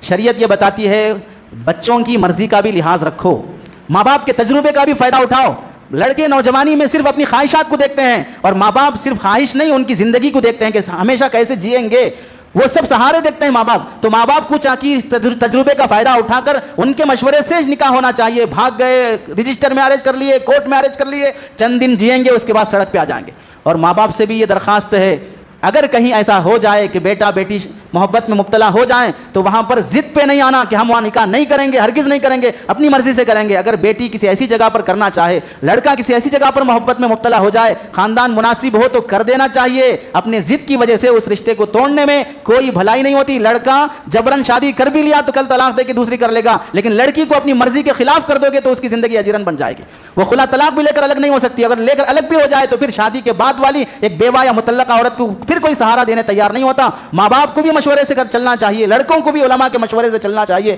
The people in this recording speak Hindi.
शरीयत ये बताती है बच्चों की मर्जी का भी लिहाज रखो, माँ बाप के तजुर्बे का भी फ़ायदा उठाओ। लड़के नौजवानी में सिर्फ अपनी ख्वाहिशात को देखते हैं और माँ बाप सिर्फ ख्वाहिश नहीं, उनकी ज़िंदगी को देखते हैं कि हमेशा कैसे जिएंगे, वो सब सहारे देखते हैं माँ बाप। तो माँ बाप को चाकी तजुर्बे का फ़ायदा उठाकर उनके मशवरे से निकाह होना चाहिए। भाग गए, रजिस्टर मैरिज कर लिए, कोर्ट मैरिज कर लिए, चंद दिन जिएंगे, उसके बाद सड़क पे आ जाएंगे। और माँ बाप से भी ये दरख्वास्त है, अगर कहीं ऐसा हो जाए कि बेटा बेटी मोहब्बत में मुब्तला हो जाएं तो वहाँ पर ज़िद पे नहीं आना कि हम वहाँ निकाह नहीं करेंगे, हरगिज़ नहीं करेंगे, अपनी मर्ज़ी से करेंगे। अगर बेटी किसी ऐसी जगह पर करना चाहे, लड़का किसी ऐसी जगह पर मोहब्बत में मुब्तला हो जाए, ख़ानदान मुनासिब हो तो कर देना चाहिए। अपने ज़िद की वजह से उस रिश्ते को तोड़ने में कोई भलाई नहीं होती। लड़का जबरन शादी कर भी लिया तो कल तलाक दे के दूसरी कर लेगा, लेकिन लड़की को अपनी मर्ज़ी के खिलाफ कर दोगे तो उसकी ज़िंदगी अजीरन बन जाएगी। वो खुला तलाक भी लेकर अलग नहीं हो सकती। अगर लेकर अलग भी हो जाए तो फिर शादी के बाद वाली एक बेवा या मुतल्लका औरत को फिर कोई सहारा देने तैयार नहीं होता। माँ बाप को भी मशवरे से चलना चाहिए, लड़कों को भी उलमा के मशवरे से चलना चाहिए।